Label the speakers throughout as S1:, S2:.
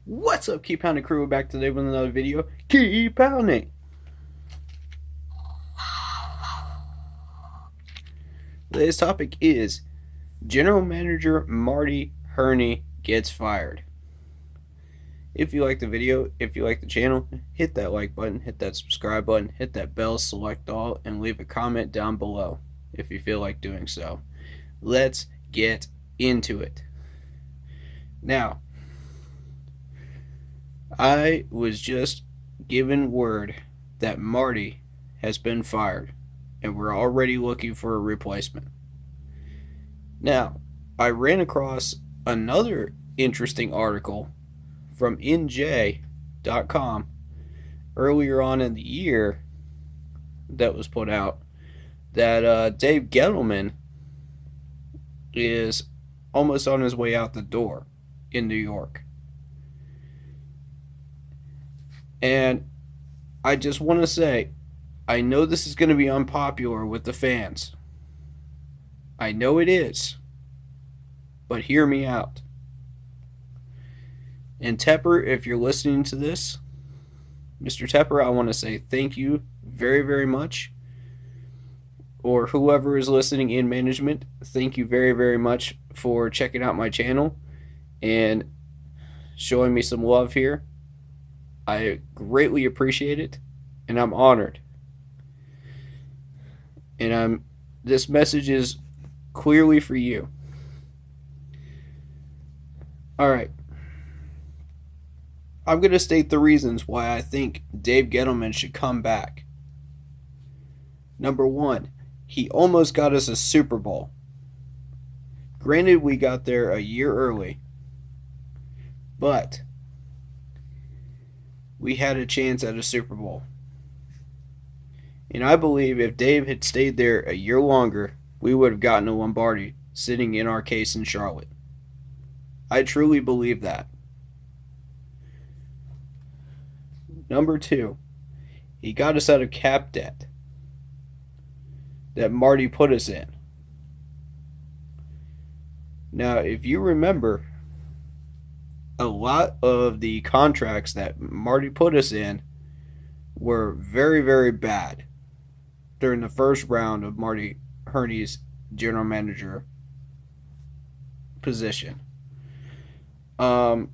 S1: What's up, Keep Pounding crew? We're back today with another video. Keep pounding. Today's topic is General Manager Marty Herney gets fired. If you like the video, if you like the channel, hit that like button, hit that subscribe button, hit that bell, select all, and leave a comment down below if you feel like doing so. Let's get into it. Now, I was just given word that Marty has been fired, and we're already looking for a replacement. Now, I ran across another interesting article from NJ.com earlier on in the year that was put out that Dave Gettleman is almost on his way out the door in New York. And I just want to say, I know this is going to be unpopular with the fans. I know it is. But hear me out. And Tepper, if you're listening to this, Mr. Tepper, I want to say thank you very, very much. Or whoever is listening in management, thank you very, very much for checking out my channel and showing me some love here. I greatly appreciate it, and I'm honored. And this message is clearly for you. All right. I'm going to state the reasons why I think Dave Gettleman should come back. Number one, he almost got us a Super Bowl. Granted, we got there a year early, but we had a chance at a Super Bowl. And I believe if Dave had stayed there a year longer, we would have gotten a Lombardi sitting in our case in Charlotte. I truly believe that. Number two, he got us out of cap debt that Marty put us in. Now, if you remember, a lot of the contracts that Marty put us in were very, very bad during the first round of Marty Herney's general manager position. I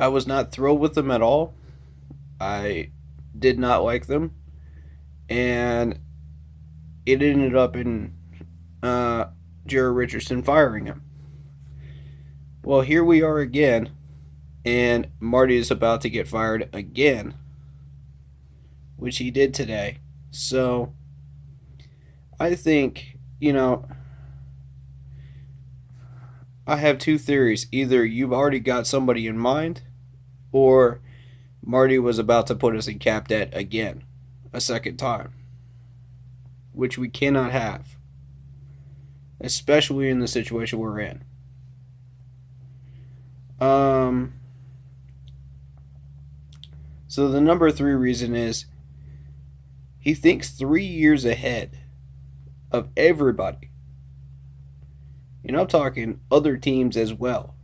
S1: was not thrilled with them at all. I did not like them, and it ended up in Jerry Richardson firing him. Well, here we are again, and Marty is about to get fired again, which he did today. So, I think, I have two theories. Either you've already got somebody in mind, or Marty was about to put us in cap debt again, a second time, which we cannot have, especially in the situation we're in. So the number three reason is he thinks 3 years ahead of everybody. And I'm talking other teams as well.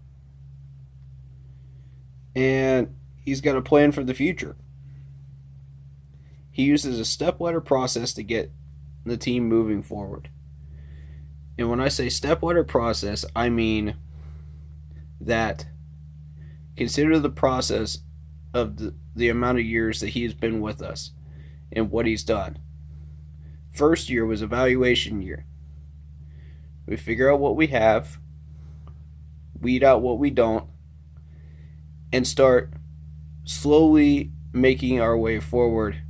S1: And he's got a plan for the future. He uses a stepladder process to get the team moving forward. And when I say stepladder process, I mean that consider the process of the amount of years that he's been with us and what he's done. First year was evaluation year. We figure out what we have, weed out what we don't, and start slowly making our way forward,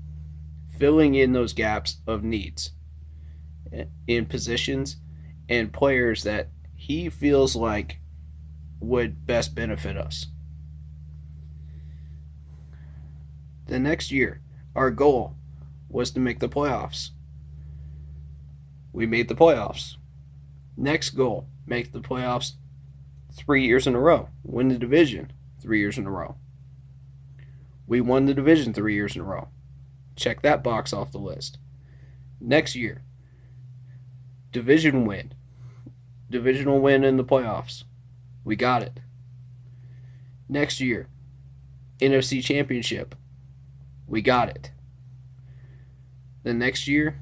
S1: filling in those gaps of needs in positions and players that he feels like would best benefit us. The next year, our goal was to make the playoffs. We made the playoffs. Next goal, make the playoffs 3 years in a row. Win the division 3 years in a row. We won the division 3 years in a row. Check that box off the list. Next year, division win. Divisional win in the playoffs. We got it. Next year, NFC Championship. We got it. The next year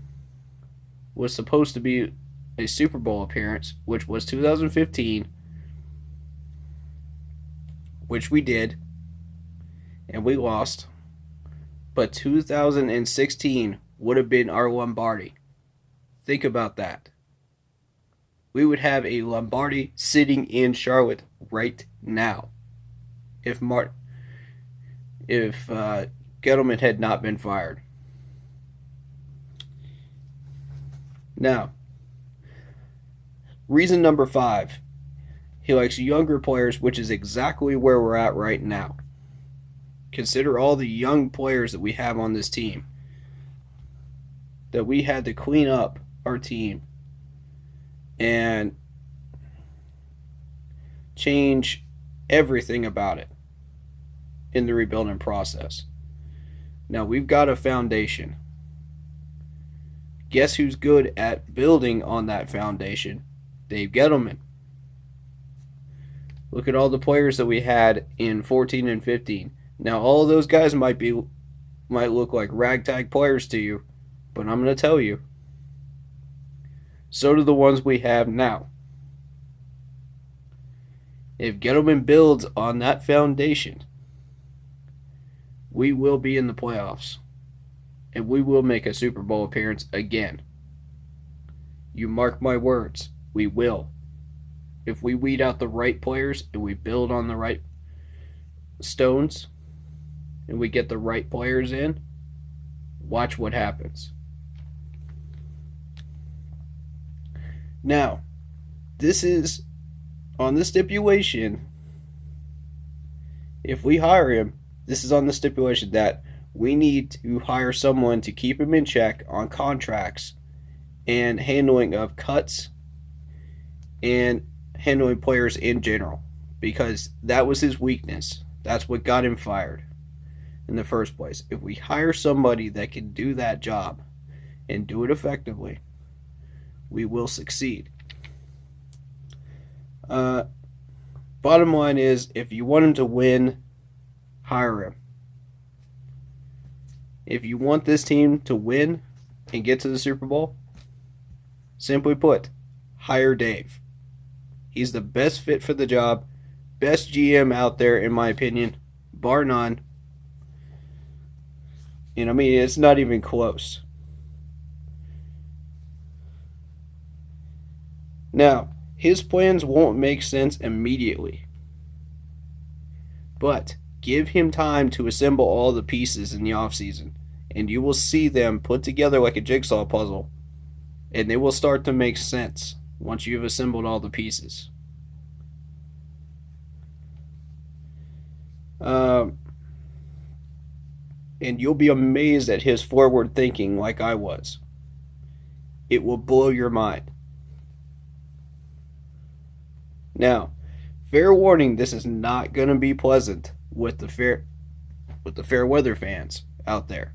S1: was supposed to be a Super Bowl appearance, which was 2015, which we did, and we lost. But 2016 would have been our Lombardi. Think about that. We would have a Lombardi sitting in Charlotte right now if Gettleman had not been fired. Now, reason number 5, he likes younger players, which is exactly where we're at right now. Consider all the young players that we have on this team, that we had to clean up our team and change everything about it in the rebuilding process. Now we've got a foundation. Guess who's good at building on that foundation? Dave Gettleman. Look at all the players that we had in 14 and 15. Now all of those guys might look like ragtag players to you, but I'm going to tell you, so do the ones we have now. If Gettleman builds on that foundation, we will be in the playoffs. And we will make a Super Bowl appearance again. You mark my words, we will. If we weed out the right players and we build on the right stones and we get the right players in, watch what happens. Now, this is on the stipulation, if we hire him, this is on the stipulation that we need to hire someone to keep him in check on contracts and handling of cuts and handling players in general, because that was his weakness. That's what got him fired in the first place. If we hire somebody that can do that job and do it effectively, we will succeed. Bottom line is, if you want him to win, hire him. If you want this team to win and get to the Super Bowl, simply put, hire Dave. He's the best fit for the job, best GM out there in my opinion, bar none. And I mean, it's not even close. Now, his plans won't make sense immediately, but give him time to assemble all the pieces in the offseason, and you will see them put together like a jigsaw puzzle, and they will start to make sense once you've assembled all the pieces. And you'll be amazed at his forward thinking like I was. It will blow your mind. Now, fair warning, this is not going to be pleasant with the fair weather fans out there.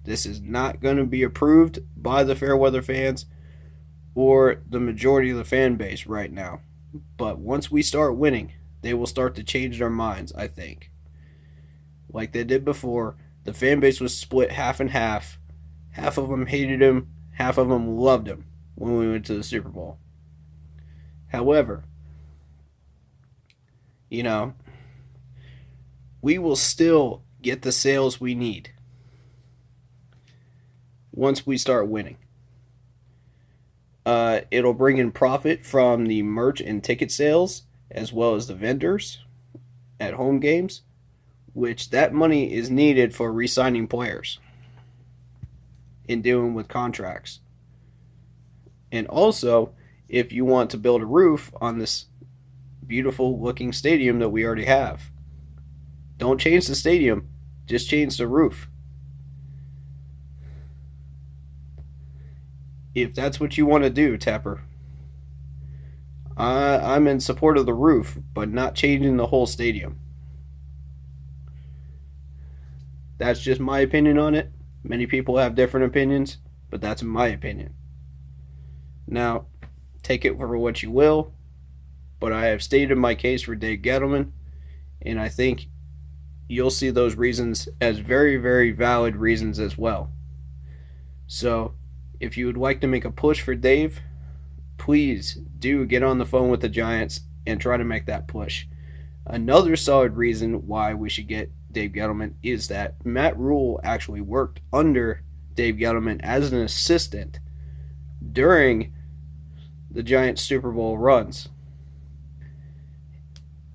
S1: This is not going to be approved by the fair weather fans or the majority of the fan base right now. But once we start winning, they will start to change their minds, I think. Like they did before, the fan base was split half and half. Half of them hated him, half of them loved him when we went to the Super Bowl. However, we will still get the sales we need once we start winning. It'll bring in profit from the merch and ticket sales, as well as the vendors at home games, which that money is needed for re-signing players and dealing with contracts. And also, if you want to build a roof on this beautiful looking stadium that we already have, don't change the stadium, just change the roof. If that's what you want to do, Tepper, I'm in support of the roof, but not changing the whole stadium. That's just my opinion on it. Many people have different opinions, but that's my opinion. Now, take it for what you will, but I have stated my case for Dave Gettleman, And I think you'll see those reasons as very, very valid reasons as well. So, if you would like to make a push for Dave, please do get on the phone with the Giants and try to make that push. Another solid reason why we should get Dave Gettleman is that Matt Rule actually worked under Dave Gettleman as an assistant during the Giants Super Bowl runs.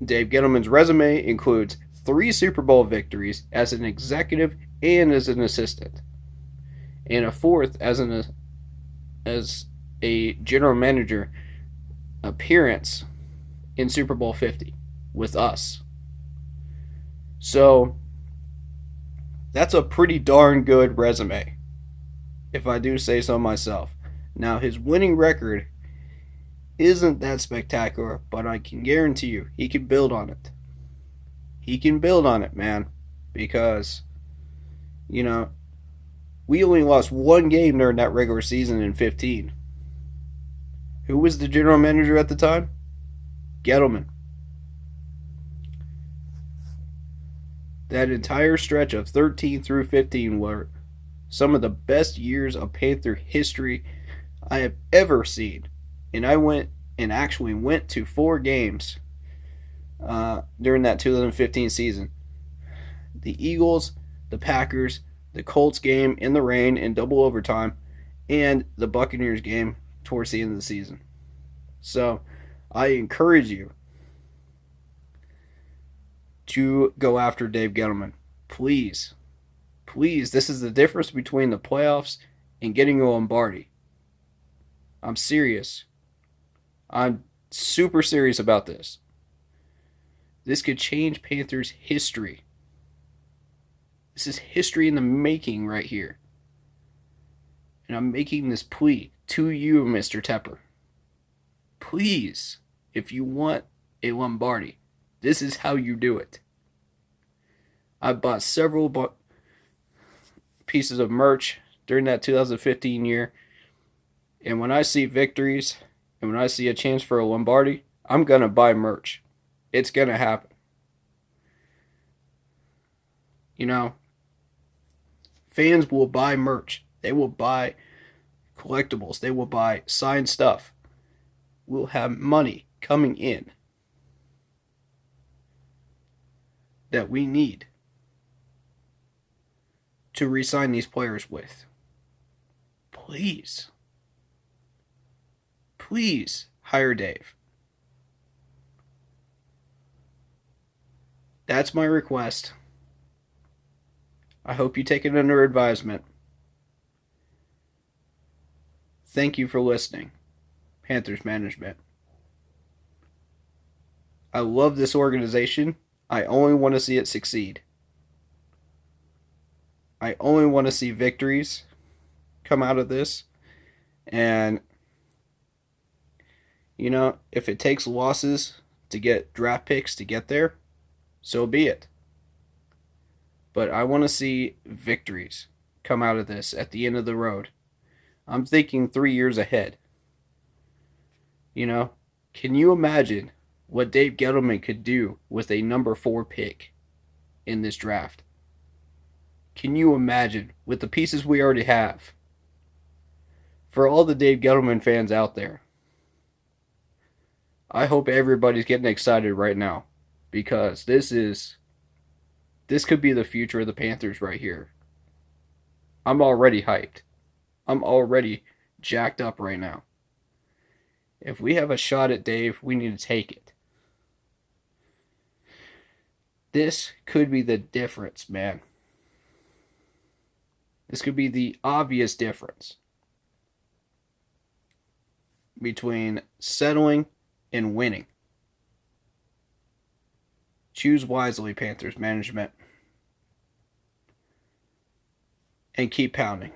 S1: Dave Gettleman's resume includes 3 Super Bowl victories as an executive and as an assistant, and a 4th as a general manager appearance in Super Bowl 50 with us. So that's a pretty darn good resume, if I do say so myself. Now, his winning record isn't that spectacular, but I can guarantee you he can build on it. He can build on it, man, because, you know, we only lost 1 game during that regular season in 15. Who was the general manager at the time? Gettleman. That entire stretch of 13 through 15 were some of the best years of Panther history I have ever seen. And I went to 4 games during that 2015 season. The Eagles, the Packers, the Colts game in the rain in double overtime, and the Buccaneers game towards the end of the season. So I encourage you to go after Dave Gettleman. Please. Please. This is the difference between the playoffs and getting a Lombardi. I'm serious. I'm super serious about this. This could change Panthers history. This is history in the making right here. And I'm making this plea to you, Mr. Tepper. Please, if you want a Lombardi, this is how you do it. I bought several pieces of merch during that 2015 year. And when I see victories and when I see a chance for a Lombardi, I'm going to buy merch. It's going to happen. You know, fans will buy merch. They will buy collectibles. They will buy signed stuff. We'll have money coming in that we need to re-sign these players with. Please. Please hire Dave. That's my request. I hope you take it under advisement. Thank you for listening, Panthers management. I love this organization. I only want to see it succeed. I only want to see victories come out of this. And, you know, if it takes losses to get draft picks to get there, so be it. But I want to see victories come out of this at the end of the road. I'm thinking 3 years ahead. You know, can you imagine what Dave Gettleman could do with a number 4 pick in this draft? Can you imagine with the pieces we already have? For all the Dave Gettleman fans out there, I hope everybody's getting excited right now, because this could be the future of the Panthers right here. I'm already hyped. I'm already jacked up right now. If we have a shot at Dave, we need to take it. This could be the difference, man. This could be the obvious difference between settling and winning. Choose wisely, Panthers management. And keep pounding.